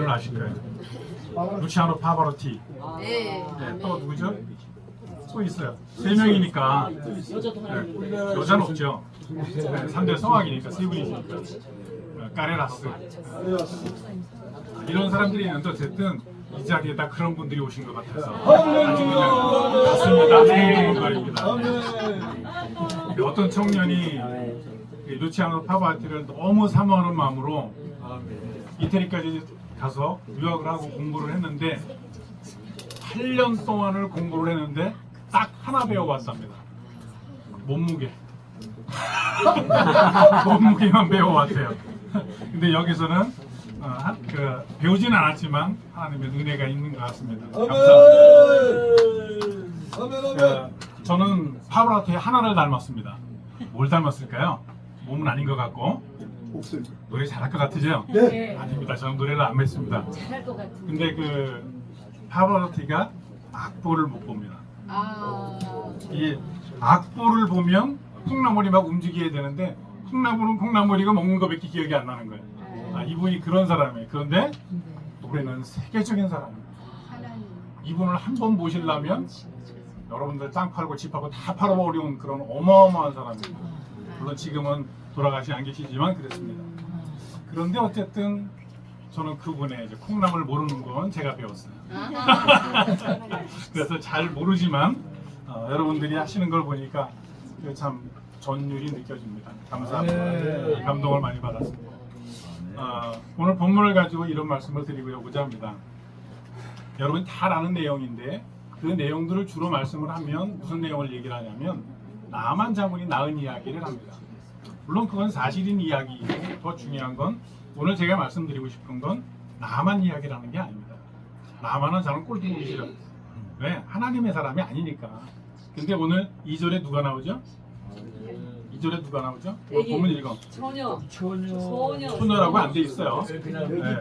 분을 아실 거예요. 루치아노 파바로티. 네. 네, 또 누구죠? 또 있어요. 세 명이니까 여자는 없죠. 네, 3대 성악이니까 세 분이니까. 까레라스. 이런 사람들이 있는데 어쨌든 이 자리에다 그런 분들이 오신 것 같아서 아주 그냥 가슴이 나대는 말입니다. 어떤 청년이 루치아노 파바로티를 너무 사모하는 마음으로 이태리까지 가서 유학을 하고 공부를 했는데 8년 동안을 공부를 했는데 딱 하나 배워왔답니다. 몸무게. 몸무게만 배워왔대요. 근데 여기서는 배우진 않았지만 하나님의 은혜가 있는 것 같습니다. 감사합니다. 저는 파바로티의 하나를 닮았습니다. 뭘 닮았을까요? 몸은 아닌 것 같고 노래 잘할 것 같으죠? 네. 아닙니다. 저는 노래를 안 맺습니다. 잘할 것 같은. 근데 파바로티가 악보를 못 봅니다. 이 악보를 보면 콩나물이 막 움직여야 되는데 콩나물이가 먹는 거밖에 기억이 안 나는 거예요. 이분이 그런 사람이에요. 그런데 노래는 세계적인 사람이에요. 이분을 한 번 모시려면 여러분들 땅 팔고 집 팔고 다 팔아버리는 그런 어마어마한 사람이에요. 물론 지금은 돌아가시 안 계시지만 그랬습니다. 그런데 어쨌든 저는 그분의 이제 콩나물 모르는 건 제가 배웠어요. 그래서 잘 모르지만 여러분들이 하시는 걸 보니까 참 전율이 느껴집니다. 감사합니다. 감동을 많이 받았습니다. 오늘 본문을 가지고 이런 말씀을 드리고자 합니다. 여러분 다 아는 내용인데 그 내용들을 주로 말씀을 하면 무슨 내용을 얘기를 하냐면 나만 장군이 낳은 이야기를 합니다. 물론 그건 사실인 이야기이고 더 중요한 건 오늘 제가 말씀드리고 싶은 건 나만 이야기를 하는 게 아닙니다. 나만은 저는 꼴뚜기 싫어. 왜? 하나님의 사람이 아니니까. 근데 오늘 2절에 누가 나오죠? 2절에 누가 나오죠? 보면 읽어. 처녀라고 안 돼 있어요. 네.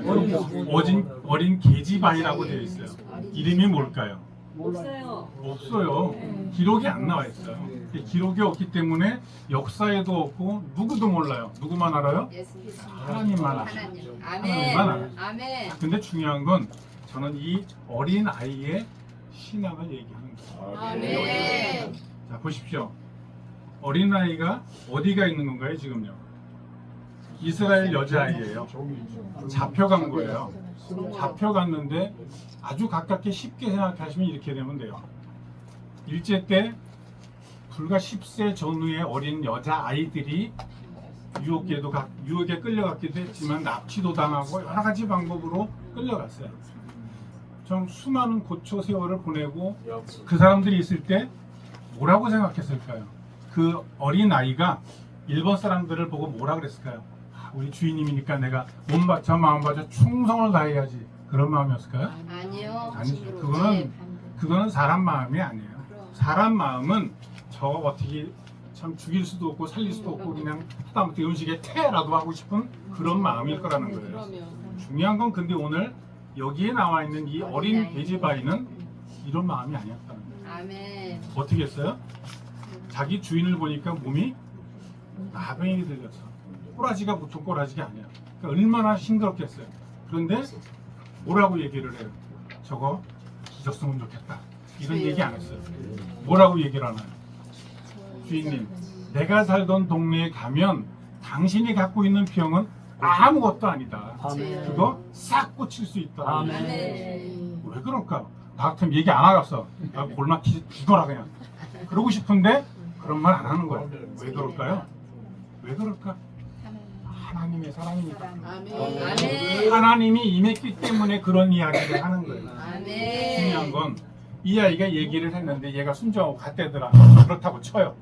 어린 계집아이라고 되어 있어요. 이름이 뭘까요? 없어요. 기록이 안 나와 있어요. 기록이 없기 때문에 역사에도 없고 누구도 몰라요. 누구만 알아요? 하나님만 알아요. 하나님만 알아요. 아멘. 근데 중요한 건 저는 이 어린 아이의 신앙을 얘기하는 거예요. 아멘. 자 보십시오. 어린 아이가 어디가 있는 건가요 지금요? 이스라엘 여자아이예요. 잡혀간 거예요. 잡혀갔는데 아주 가깝게 쉽게 생각하시면 이렇게 되면 돼요. 일제 때 불과 10세 전후의 어린 여자아이들이 유혹에 끌려갔기도 했지만 납치도 당하고 여러 가지 방법으로 끌려갔어요. 좀 수많은 고초 세월을 보내고 그 사람들이 있을 때 뭐라고 생각했을까요? 그 어린 아이가 일본 사람들을 보고 뭐라 그랬을까요? 우리 주인님이니까 내가 몸 바쳐 마음 바쳐 충성을 다해야지 그런 마음이었을까요? 아니요. 아니죠. 그거는 사람 마음이 아니에요. 사람 마음은 저 어떻게 참 죽일 수도 없고 살릴 수도 없고 그냥 하다못해 음식에 태라도 하고 싶은 그런 마음일 거라는 거예요. 중요한 건 근데 오늘 여기에 나와 있는 이 어린 계집아이는 이런 마음이 아니었다는 거예요. 아멘. 어떻게 했어요? 자기 주인을 보니까 몸이 나병이 들렸어. 꼬라지가 보통 꼬라지가 아니야. 그러니까 얼마나 싱그럽겠어요. 그런데 뭐라고 얘기를 해요? 저거 잊었으면 좋겠다. 이런 얘기 안 했어요. 뭐라고 얘기를 하나요? 주인님, 내가 살던 동네에 가면 당신이 갖고 있는 병은 아무것도 아니다. 그거 싹 고칠 수 있다. 아멘. 왜 그럴까? 나 같으면 얘기 안 하겠어. 나 골막 죽어라 그냥. 그러고 싶은데 그런 말 안 하는 거야. 왜 그럴까요? 왜 그럴까? 하나님의 사랑이니까. 아멘. 하나님이 임했기 때문에 그런 이야기를 하는 거예요. 아멘. 중요한 건 이 아이가 얘기를 했는데 얘가 순종하고 갔대더라. 그렇다고 쳐요.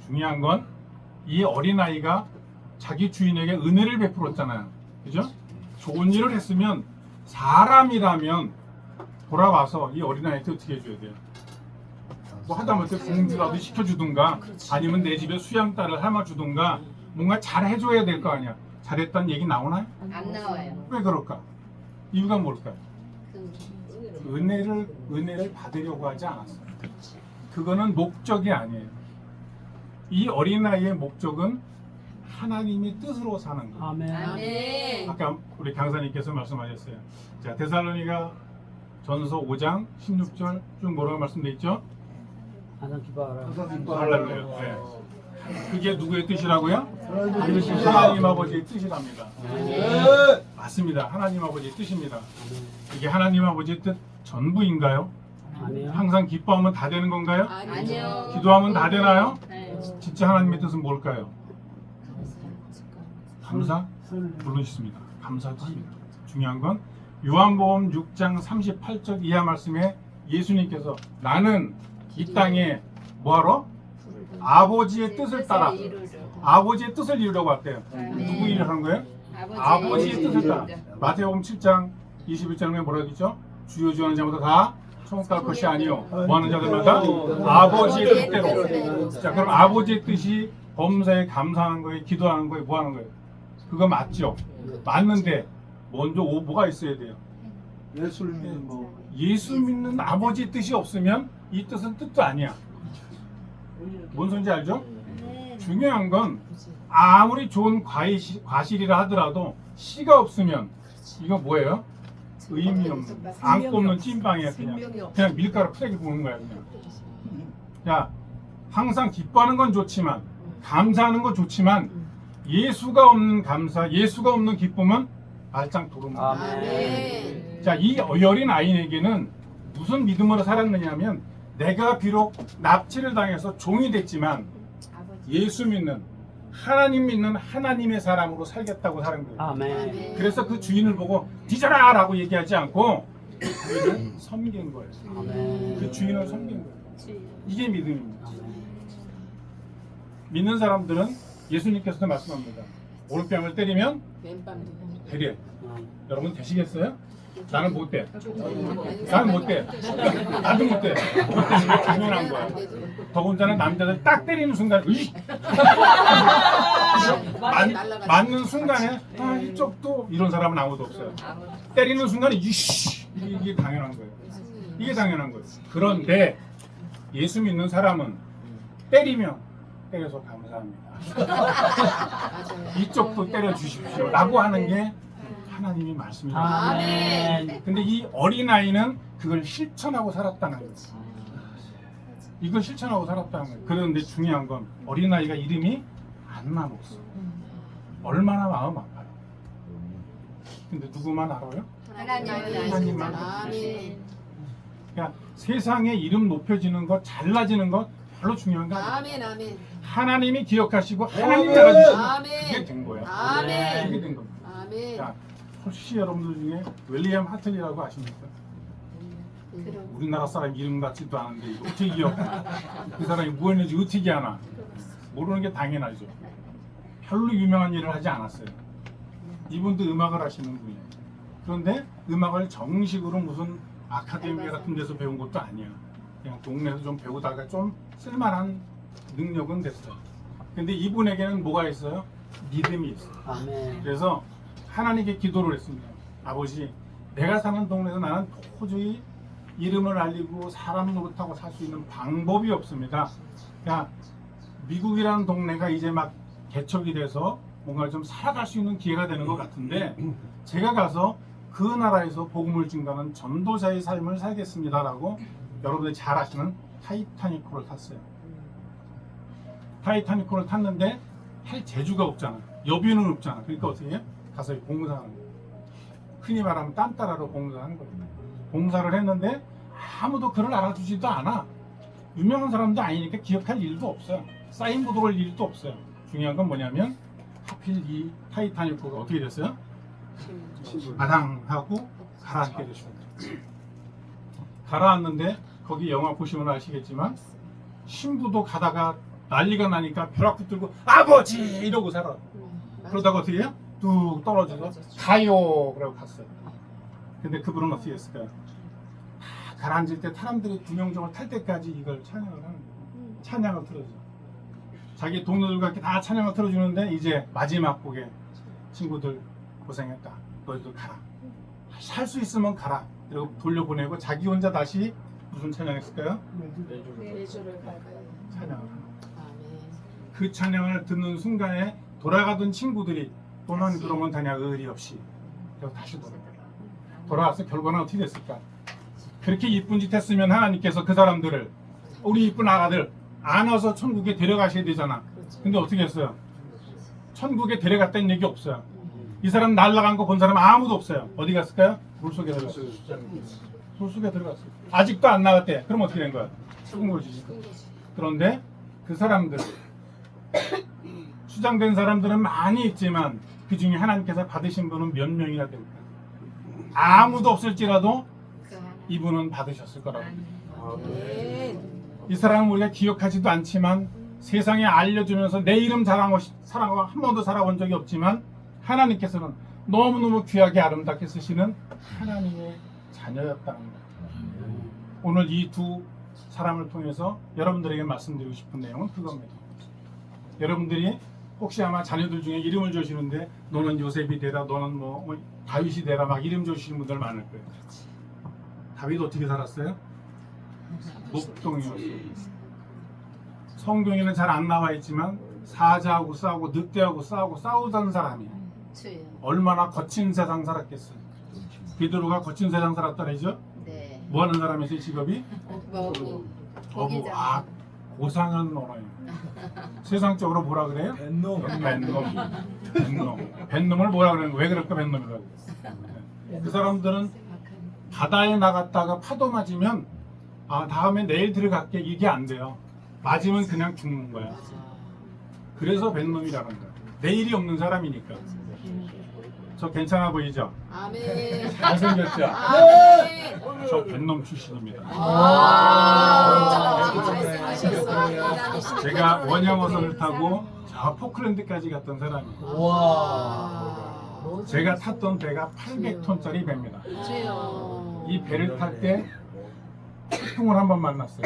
중요한 건 이 어린아이가 자기 주인에게 은혜를 베풀었잖아요. 그죠? 좋은 일을 했으면 사람이라면 돌아와서 이 어린아이한테 어떻게 해줘야 돼요? 뭐 하다못해 공주라도 시켜주든가 아니면 내 집에 수양딸을 삶아주든가 뭔가 잘해줘야 될 거 아니야. 잘했다는 얘기 나오나요? 안 나와요. 왜 그럴까? 이유가 뭘까요? 은혜를 받으려고 하지 않았어요. 그거는 목적이 아니에요. 이 어린아이의 목적은 하나님의 뜻으로 사는 거예요. 아멘. 아멘. 아까 우리 강사님께서 말씀하셨어요. 자, 데살로니가 전서 5장 16절 쭉 뭐라고 말씀돼 있죠? 항상 기뻐하라. 할렐루야. 네. 그게 누구의 뜻이라고요? 하나님 아버지의 뜻이랍니다. 맞습니다. 하나님 아버지의 뜻입니다. 이게 하나님 아버지의 뜻 전부인가요? 아멘. 항상 기뻐하면 다 되는 건가요? 아니요. 기도하면 다 되나요? 네. 진짜 하나님의 뜻은 뭘까요? 감사? 물론 있습니다. 감사도 합니다. 중요한 건 요한복음 6장 38절 이하 말씀에 예수님께서 나는 이 땅에 뭐하러? 아버지의 뜻을 따라 아버지의 뜻을 이루려고 왔대요. 누구 일을 하는 거예요? 아버지의 뜻을 따라. 마태복음 7장 21절에 뭐라고 했죠? 주여 주하는 자마다 다 천국갈 것이 아니요 뭐하는 자들마다 아버지의 뜻대로. 자, 그럼 아버지의 뜻이 범사에 감사하는 거예요? 기도하는 거예요? 뭐하는 거예요? 그거 맞죠? 맞는데 먼저 뭐가 있어야 돼요? 예수를 믿는 예수 믿는 아버지의 뜻이 없으면 이 뜻은 뜻도 아니야. 뭔 소리인지 알죠? 중요한 건 아무리 좋은 과실이라 하더라도 씨가 없으면 이거 뭐예요? 의미 없는 안 꼽는 찐빵이야. 그냥 밀가루 푸대기 부는 거야 그냥. 자, 항상 기뻐하는 건 좋지만 감사하는 건 좋지만 예수가 없는 감사, 예수가 없는 기쁨은 말짱 도루묵. 아멘. 자, 이 어린 아이에게는 무슨 믿음으로 살았느냐면 내가 비록 납치를 당해서 종이 됐지만 예수 믿는 하나님 믿는 하나님의 사람으로 살겠다고 사는 거예요. 아멘. 그래서 그 주인을 보고 뒤져라 라고 얘기하지 않고 주인을 섬긴 거예요. 아멘. 그 주인을 섬긴 거예요. 이게 믿음입니다. 아멘. 믿는 사람들은 예수님께서도 말씀합니다. 오른뺨을 때리면 되게. 여러분 되시겠어요? 나는 못 돼. 나는 못 돼. 나도 못 돼. 못 되는 게 당연한 거야. 더군다나 남자들 딱 때리는 순간 으이! 맞는 순간에 아, 이쪽도 이런 사람은 아무도 없어요. 때리는 순간에 이씨! 이게 당연한 거예요. 이게 당연한 거예요. 그런데 예수 믿는 사람은 때리면 때려서 감사합니다. 이쪽도 때려 주십시오. 라고 하는 게 하나님이 말씀입니다. 아멘. 근데 이 어린아이는 그걸 실천하고 살았다는 거예요. 이걸 실천하고 살았다는 거예요. 그런데 중요한 건 어린아이가 이름이 안나 목사. 얼마나 마음 아파요. 근데 누구만 알아요? 하나님만. 아멘. 그러니까 세상에 이름 높여지는 것, 잘나지는 것 별로 중요한 거 아니에요. 아멘. 아멘. 하나님이 기억하시고 하나님 알아주시면 아멘. 그게 된 거예요. 아멘. 그게 된 겁니다. 아멘. 자, 혹시 여러분들 중에 윌리엄 하틀리라고 아십니까? 우리나라 사람 이름 같지도 않은데 이거 어떻게 기억? 그 사람이 뭐 했는지 어떻게 하나? 모르는 게 당연하죠. 별로 유명한 일을 하지 않았어요. 이분도 음악을 하시는 분이에요. 그런데 음악을 정식으로 무슨 아카데미 같은 데서 배운 것도 아니야. 그냥 동네에서 좀 배우다가 좀 쓸만한 능력은 됐어요. 근데 이분에게는 뭐가 있어요? 믿음이 있어요. 아멘. 그래서 하나님께 기도를 했습니다. 아버지, 내가 사는 동네에서 나는 도저히 이름을 알리고 사람 노릇하고 살 수 있는 방법이 없습니다. 야, 미국이라는 동네가 이제 막 개척이 돼서 뭔가 좀 살아갈 수 있는 기회가 되는 것 같은데 제가 가서 그 나라에서 복음을 증가하는 전도자의 삶을 살겠습니다라고 여러분들이 잘 아시는 타이타닉호를 탔어요. 타이타닉호를 탔는데 할 재주가 없잖아. 여비는 없잖아. 그러니까 어떻게 해요? 가서 봉사하는 거예요. 흔히 말하면 딴따라로 봉사하는 거예요. 봉사를 했는데 아무도 그를 알아주지도 않아. 유명한 사람도 아니니까 기억할 일도 없어요. 사인보드 걸 일도 없어요. 중요한 건 뭐냐면 하필 이 타이타닉호가 어떻게 됐어요? 아당하고 가라앉게 됐습니다. 가라앉는데 거기 영화 보시면 아시겠지만 신부도 가다가 난리가 나니까 벼락도 들고 아버지 이러고 살아. 그러다가 어떻게 해요? 뚝 떨어져서 가요 그러고 갔어요. 근데 그분은 어떻게 했을까요? 가라앉을 때 사람들이 구명정을 탈 때까지 이걸 찬양을 하는 거예요. 찬양을 틀어줘. 자기 동료들과 이렇게 다 찬양을 틀어주는데 이제 마지막 곡에 친구들 고생했다. 너희들 가라. 살 수 있으면 가라. 이러고 돌려보내고 자기 혼자 다시 무슨 찬양했을까요? 찬양을 하는 거예요. 그 찬양을 듣는 순간에 돌아가던 친구들이 또만 그러면 다냐 의리 없이 그래서 다시 돌아와서 결과는 어떻게 됐을까? 그렇게 이쁜 짓 했으면 하나님께서 그 사람들을 우리 이쁜 아가들 안아서 천국에 데려가셔야 되잖아. 근데 어떻게 했어요? 천국에 데려갔다는 얘기 없어요. 이 사람 날아간 거 본 사람 아무도 없어요. 어디 갔을까요? 물속에 들어갔어요. 물속에 들어갔어요. 아직도 안 나갔대. 그럼 어떻게 된 거야? 죽은 거지. 그런데 그 사람들 수장된 사람들은 많이 있지만 그 중에 하나님께서 받으신 분은 몇 명이나 될까? 아무도 없을지라도 이분은 받으셨을 거라고. 이 사람은 우리가 기억하지도 않지만 세상에 알려주면서 내 이름 자랑하고 한 번도 살아본 적이 없지만 하나님께서는 너무너무 귀하게 아름답게 쓰시는 하나님의 자녀였다는 거예요. 오늘 이 두 사람을 통해서 여러분들에게 말씀드리고 싶은 내용은 그겁니다. 여러분들이 혹시 아마 자녀들 중에 이름을 주시는데 너는 요셉이 되라, 너는 뭐 다윗이 되라 막 이름 주시는 분들 많을 거예요. 다윗 어떻게 살았어요? 목동이었어요. 성경에는 잘 안 나와 있지만 사자하고 싸우고 늑대하고 싸우던 사람이 얼마나 거친 세상 살았겠어요. 베드로가 거친 세상 살았다래죠? 네. 뭐 하는 사람이세요 직업이? 고기장. 고상한 언어예요. 세상적으로 뭐라 그래요? 뱃놈. 뱃놈을 뭐라 그래요? 왜 그럴까 뱃놈이라고. 그 사람들은 바다에 나갔다가 파도 맞으면 다음에 내일 들어갈게 이게 안 돼요. 맞으면 그냥 죽는 거야. 그래서 뱃놈이라는 거야. 내일이 없는 사람이니까. 저 괜찮아 보이죠? 아멘. 잘생겼죠? 아멘. 저 뱃놈 출신입니다. 잘생기셨어. 제가 원양어선을 타고 저 포클랜드까지 갔던 사람이에요. 와. 제가 탔던 배가 800톤짜리 배입니다. 주여. 이 배를 탈 때 태풍을 한번 만났어요.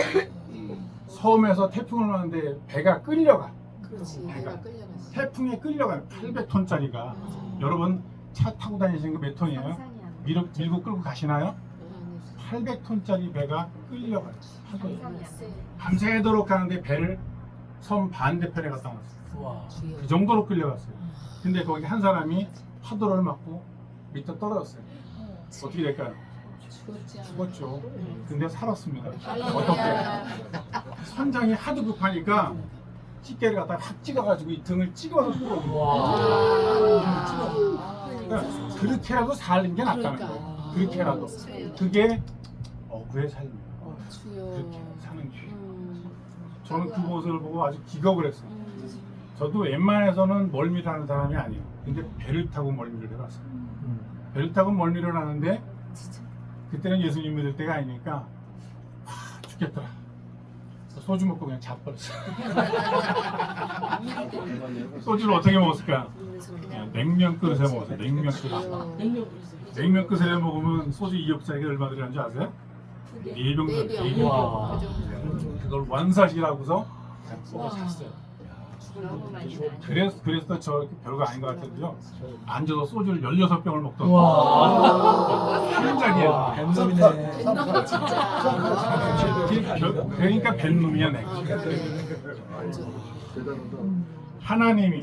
섬에서 태풍을 만났는데 배가 끌려가. 그렇지. 배가 끌려갔어. 태풍에 끌려가요. 800톤짜리가. 여러분 차 타고 다니시는 거 몇 톤이에요? 밀고 끌고 가시나요? 800톤짜리 배가 끌려가요. 파도에. 밤새도록 가는데 배를 섬 반대편에 갖다 놨어요. 와. 그 정도로 끌려갔어요. 근데 거기 한 사람이 파도를 맞고 밑에 떨어졌어요. 어떻게 될까요? 죽었죠. 근데 살았습니다. 어떻게? 선장이 하도 급하니까 집게를 갖다가 확 찍어가지고 이 등을 찍어서 끌어오는 거예요. 그러니까 그렇게라도 살린 게 낫다는 거예요. 그렇게라도. 그게 어부의 삶이에요. 그렇게 사는 길. 저는 그 모습을 보고 아주 기겁을 했어요. 저도 웬만해서는 멀미를 하는 사람이 아니에요. 근데 배를 타고 멀미를 해봤어요. 배를 타고 멀미를 하는데 그때는 예수님 믿을 때가 아니니까 죽겠더라. 소주 먹고 그냥 자버렸어요. 소주를 어떻게 먹었을까? 냉면 그릇에 먹었어요. 냉면 그릇. 냉면 그릇에 먹으면 소주 2억짜리가 얼마 들어가는 줄 아세요? 4병 들어요. 4병. 그걸 완사시라고서 먹어 잤어요. 그래서 저 별거 아닌 것 같은데요. 앉아서 소주를 16병을 먹던 한 잔이에요. 뱃놈이네. 그러니까 뱃놈이야 내가. 하나님이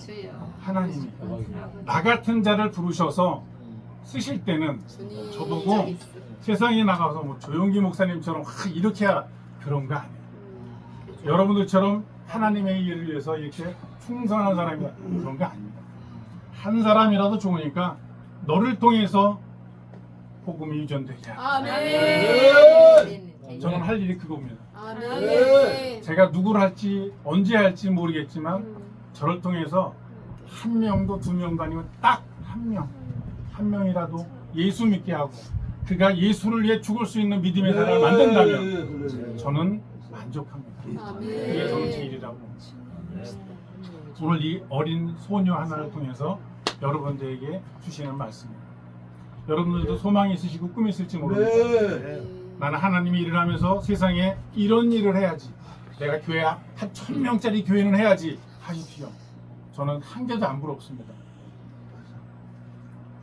나 같은 자를 부르셔서 쓰실 때는 저보고 세상에 나가서 뭐 조용기 목사님처럼 이렇게 하라 그런 거 아니에요. 여러분들처럼 하나님의 일을 위해서 이렇게 충성한 사람이 그런 거 아닙니다. 한 사람이라도 좋으니까 너를 통해서 복음이 유전되게 하라. 아멘. 저는 할 일이 그겁니다. 아멘. 제가 누구를 할지 언제 할지 모르겠지만 저를 통해서 한 명도 두 명도 아니면 딱 한 명이라도 예수 믿게 하고 그가 예수를 위해 죽을 수 있는 믿음의 사람을 만든다면 저는 만족합니다. 그게 저는 제 일이라고 봅니다. 오늘 이 어린 소녀 하나를 통해서 여러분들에게 주시는 말씀입니다. 여러분들도 소망이 있으시고 꿈이 있을지 모릅니다. 나는 하나님이 일을 하면서 세상에 이런 일을 해야지. 내가 교회 한 1000명짜리 교회는 해야지 하십시오. 저는 한 개도 안 부럽습니다.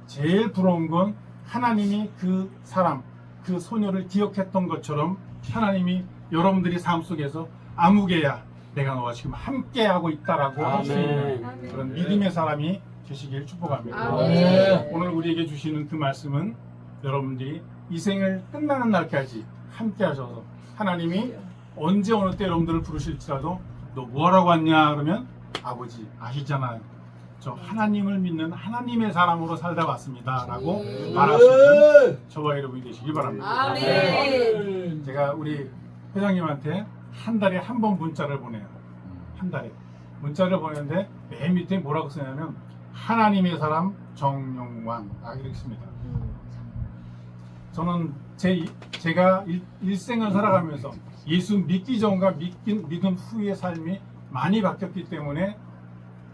제일 부러운 건 하나님이 그 사람, 그 소녀를 기억했던 것처럼 하나님이 여러분들이 삶 속에서 아무개야 내가 너와 지금 함께 하고 있다라고 할 수 있는 아멘. 그런 믿음의 사람이 되시길 축복합니다. 아멘. 오늘 우리에게 주시는 그 말씀은 여러분들이 이 생을 끝나는 날까지 함께 하셔서 하나님이 언제 어느 때 여러분들을 부르실지라도 너 뭐하라고 왔냐 그러면 아버지 아시잖아요. 저 하나님을 믿는 하나님의 사람으로 살다 왔습니다 라고 말할 수 있는 저와 여러분이 되시기 바랍니다. 아멘. 제가 우리 회장님한테 한 달에 한 번 문자를 보내요. 한 달에 문자를 보내는데 맨 밑에 뭐라고 쓰냐면 하나님의 사람 정용왕 이렇게 씁니다. 저는 제가 일생을 살아가면서 예수 믿기 전과 믿음 후의 삶이 많이 바뀌었기 때문에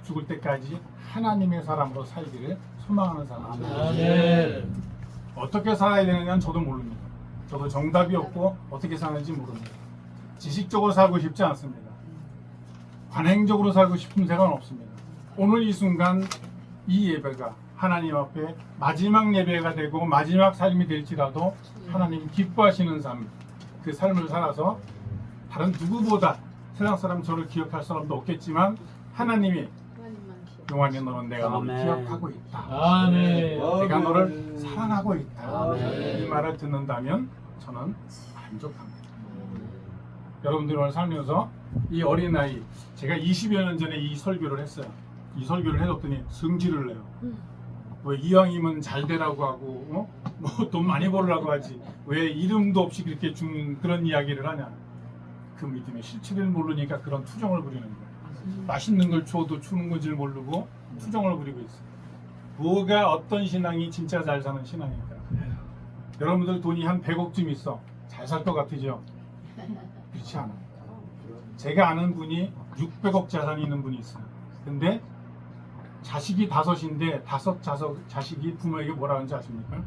죽을 때까지 하나님의 사람으로 살기를 소망하는 사람입니다. 아멘. 어떻게 살아야 되느냐는 저도 모릅니다. 저도 정답이 없고 어떻게 사는지 모릅니다. 지식적으로 살고 싶지 않습니다. 관행적으로 살고 싶은 생각은 없습니다. 오늘 이 순간 이 예배가 하나님 앞에 마지막 예배가 되고 마지막 삶이 될지라도 하나님 기뻐하시는 삶, 그 삶을 살아서 다른 누구보다 세상 사람 저를 기억할 사람도 없겠지만 하나님이 하나님만 기억. 용환이 너는 내가 너를 아멘. 기억하고 있다. 아멘. 내가 너를 사랑하고 있다. 아멘. 이 말을 듣는다면 저는 만족합니다. 여러분들 오늘 살면서 이 어린아이 제가 20여 년 전에 이 설교를 했어요. 이 설교를 해줬더니 성질을 내요. 왜 이왕이면 잘 되라고 하고 뭐 돈 많이 벌으라고 하지 왜 이름도 없이 그렇게 준 그런 이야기를 하냐. 그 믿음의 실체를 모르니까 그런 투정을 부리는 거예요. 맛있는 걸 줘도 주는 건지 모르고 투정을 부리고 있어요. 뭐가 어떤 신앙이 진짜 잘 사는 신앙일까? 여러분들 돈이 한 100억쯤 있어. 잘 살 것 같으죠? 그렇지 않아요. 제가 아는 분이 600억 자산이 있는 분이 있어요. 근데 자식이 5인데 5 자식이 부모에게 뭐라 하는지 아십니까?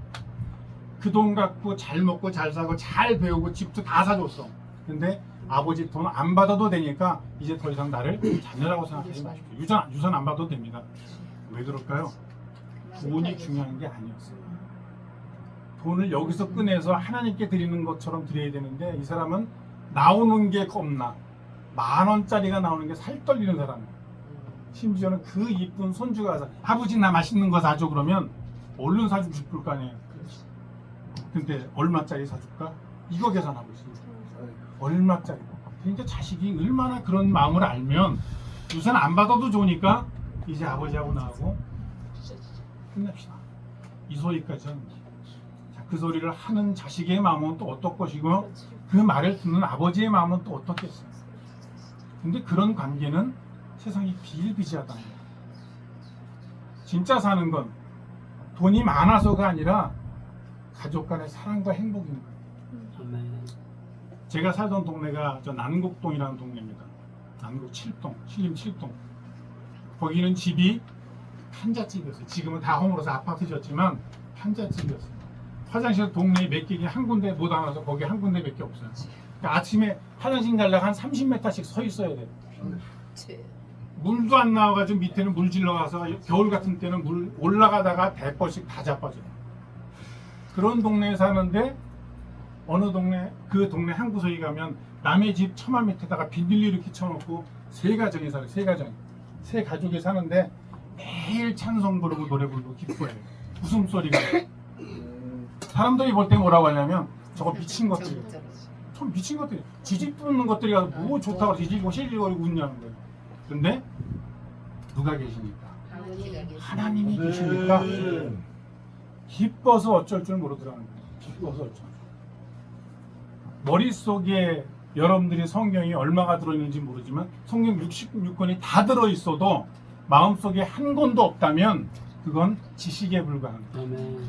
그 돈 갖고 잘 먹고 잘 사고 잘 배우고 집도 다 사줬어. 근데 아버지 돈 안 받아도 되니까 이제 더 이상 나를 자녀라고 생각하지 마십시오. 유산 안 받아도 됩니다. 왜 그럴까요? 돈이 중요한 게 아니었어요. 돈을 여기서 꺼내서 하나님께 드리는 것처럼 드려야 되는데 이 사람은 나오는 게 겁나. 10,000원짜리가 나오는 게 살 떨리는 사람이에요. 심지어는 그 이쁜 손주가 와서 아버지 나 맛있는 거 사줘 그러면 얼른 사주고 싶을 거 아니에요. 근데 얼마짜리 사줄까? 이거 계산하고 있어요. 얼마짜리. 그러니까 자식이 얼마나 그런 마음을 알면 유산 안 받아도 좋으니까 이제 아버지하고 나하고 끝냅시다. 이 소리까지 하는 거예요. 자, 그 소리를 하는 자식의 마음은 또 어떨 것이고 그 말을 듣는 아버지의 마음은 또 어떻겠어요. 근데 그런 관계는 세상이 비일비재하다는 거예요. 진짜 사는 건 돈이 많아서가 아니라 가족 간의 사랑과 행복인 거예요. 아멘. 제가 살던 동네가 저 난곡동이라는 동네입니다. 난곡 7동, 신림 7동. 거기는 집이 판잣집이었어요. 지금은 다 홈으로서 아파트 지었지만 판잣집이었어요. 화장실 동네에 몇 개가 한 군데 못 안와서 거기 한 군데밖에 없어요. 그러니까 아침에 화장실 가려고 한 30m씩 서 있어야 돼요. 물도 안 나와가지고 밑에는 물 질러가서 겨울 같은 때는 물 올라가다가 대벌씩 다 자빠져요. 그런 동네에 사는데 어느 동네 그 동네 한 구석에 가면 남의 집 처마 밑에다가 비닐로 이렇게 쳐놓고 세 가정이 살아요. 세 가족이 사는데 매일 찬송 부르고 노래 부르고 기뻐해요. 웃음소리가 사람들이 볼 때 뭐라고 하냐면 저거 미친 것들이 좀 미친 것들이 지집 뚫는 것들이 뭐 좋다고 지지고 실질거리고 웃냐는 거예요. 근데 누가 계시니까? 하나님이 계시니까 기뻐서 어쩔 줄 모르더라는 거예요. 기뻐서 어쩔 줄. 머릿속에 여러분들이 성경이 얼마가 들어있는지 모르지만 성경 66권이 다 들어있어도 마음속에 한 권도 없다면 그건 지식에 불과한 거예요. 아멘.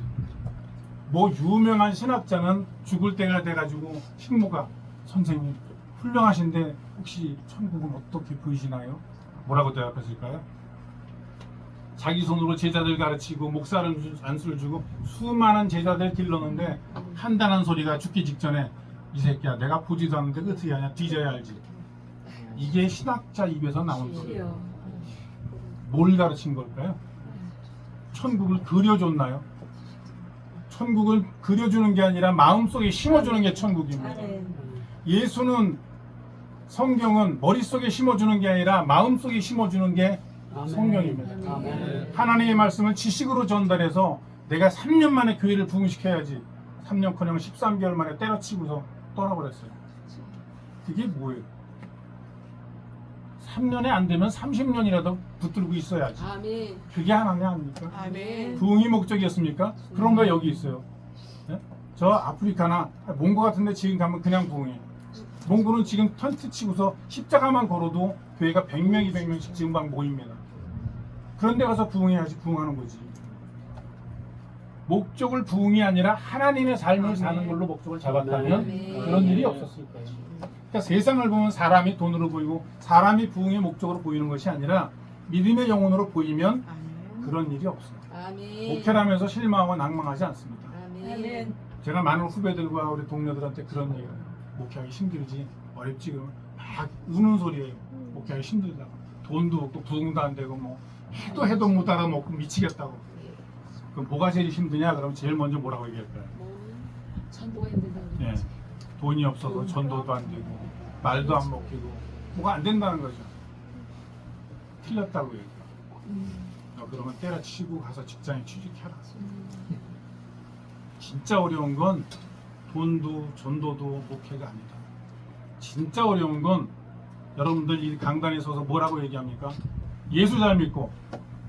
뭐 유명한 신학자는 죽을 때가 돼가지고 식모가 선생님 훌륭하신데 혹시 천국은 어떻게 보이시나요? 뭐라고 대답했을까요? 자기 손으로 제자들 가르치고 목사를 안수를 주고 수많은 제자들 길렀는데 한다는 소리가 죽기 직전에 이 새끼야 내가 보지도 않는데 어떻게 하냐 뒤져야 알지. 이게 신학자 입에서 나온 소리예요. 뭘 가르친 걸까요? 천국을 그려줬나요? 천국을 그려주는 게 아니라 마음속에 심어주는 게 천국입니다. 예수는 성경은 머릿속에 심어주는 게 아니라 마음속에 심어주는 게 성경입니다. 아멘. 하나님의 말씀을 지식으로 전달해서 내가 3년 만에 교회를 부흥시켜야지 3년커녕 13개월 만에 때려치고서 떠나버렸어요. 그게 뭐예요? 3년에 안 되면 30년이라도 붙들고 있어야지. 아멘. 그게 하나님 아닙니까? 아멘. 부흥이 목적이었습니까? 그럼 왜 여기 있어요? 예? 저 아프리카나 몽고 같은데 지금 가면 그냥 부흥해요. 몽고는 지금 텐트 치고서 십자가만 걸어도 교회가 100명, 200명씩 지금 막 모입니다. 그런데 가서 부흥해야지 부흥하는 거지. 목적을 부흥이 아니라 하나님의 삶을 사는 걸로 목적을 잡았다면 아멘. 그런 일이 없었을 거예요. 그러니까 세상을 보면 사람이 돈으로 보이고 사람이 부흥의 목적으로 보이는 것이 아니라 믿음의 영혼으로 보이면 그런 일이 없어요. 아멘. 목회하면서 실망하고 낭망하지 않습니다. 아멘. 제가 많은 후배들과 우리 동료들한테 그런 얘기를 해요. 목회하기 힘들지 어렵지 그러면 막 우는 소리예요. 목회하기 힘들다고 돈도 없고 부흥도 안 되고 뭐 해도 못 알아먹고 미치겠다고. 그럼 뭐가 제일 힘드냐? 그러면 제일 먼저 뭐라고 얘기할까요? 전도가 힘들다. 예, 돈이 없어서 전도도 안 되고 말도 안 먹히고 뭐가 안 된다는 거죠. 틀렸다고 얘기해요. 그러면 때려치고 가서 직장에 취직해라. 진짜 어려운 건 돈도 전도도 목회가 아니다. 진짜 어려운 건 여러분들 이 강단에 서서 뭐라고 얘기합니까? 예수 잘 믿고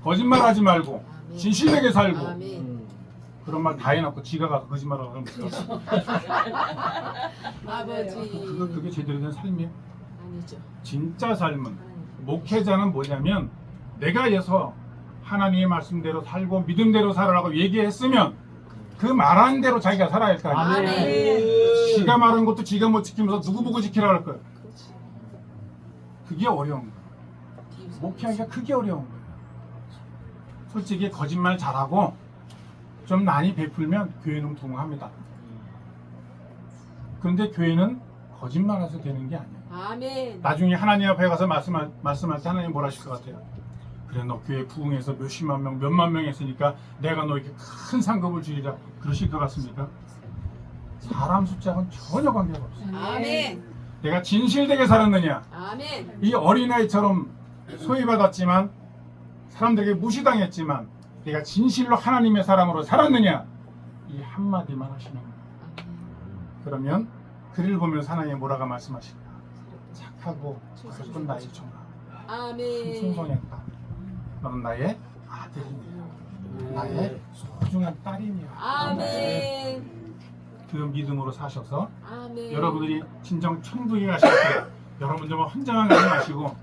거짓말하지 말고 아멘. 진실되게 살고 아멘. 그런 말 다 해놓고 지가 가서 거짓말하고 그러면 아버지. 그게 제대로 된 삶이에요. 아니죠. 진짜 삶은 목회자는 뭐냐면 내가 예서 하나님의 말씀대로 살고 믿음대로 살아라고 얘기했으면 그 말한 대로 자기가 살아야 할 거 아니에요. 아멘. 지가 말한 것도 지가 못 지키면서 누구 보고 지키라 할 거예요. 그게 어려운 거예요. 목회하기가 그게 어려운 거예요. 솔직히 거짓말 잘하고 좀 많이 베풀면 교회는 부흥합니다. 그런데 교회는 거짓말해서 되는 게 아니에요. 아멘. 나중에 하나님 앞에 가서 말씀할 때 하나님 뭐라 하실 것 같아요? 그래 너 교회 부흥해서 몇십만 명, 몇만 명 했으니까 내가 너에게 큰 상급을 주리라 그러실 것 같습니까? 사람 숫자는 전혀 관계가 없어요. 아멘. 내가 진실되게 살았느냐? 아멘. 이 어린아이처럼 소외받았지만 사람들에게 무시당했지만 내가 진실로 하나님의 사람으로 살았느냐? 이 한마디만 하시는 거예요. 그러면 그를 보면서 하나님이 뭐라고 말씀하실까? 착하고 예쁜 나의 종아 아멘. 순송했다. 너는 나의 아들이니라. 나의 소중한 딸이니라. 아멘. 그 믿음으로 사셔서 아멘. 여러분들이 진정 천국에 가실 때 여러분들만 혼자만 가지 마시고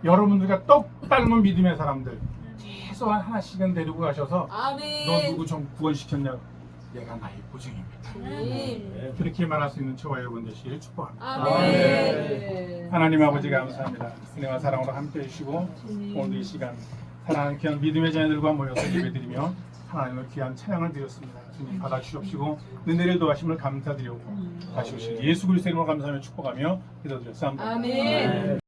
여러분들과 똑 닮은 믿음의 사람들 최소한 하나씩은 데리고 가셔서 아멘. 너 누구 좀 구원시켰냐? 얘가 나의 보증입니다. 아멘. 그렇게 말할 수 있는 저와 여러분 되시기를 축복합니다. 아멘. 하나님 아버지 감사합니다. 은혜와 사랑으로 함께 해주시고 오늘 이 시간 사랑하는 귀한 믿음의 자녀들과 모여서 예배드리며 하나님을 귀한 찬양을 드렸습니다. 주님 받아주시옵시고 은혜를 도하심을 감사드리고 다시 오실 예수 그리스도 이름으로 감사하며 축복하며 기도드렸습니다. 아멘.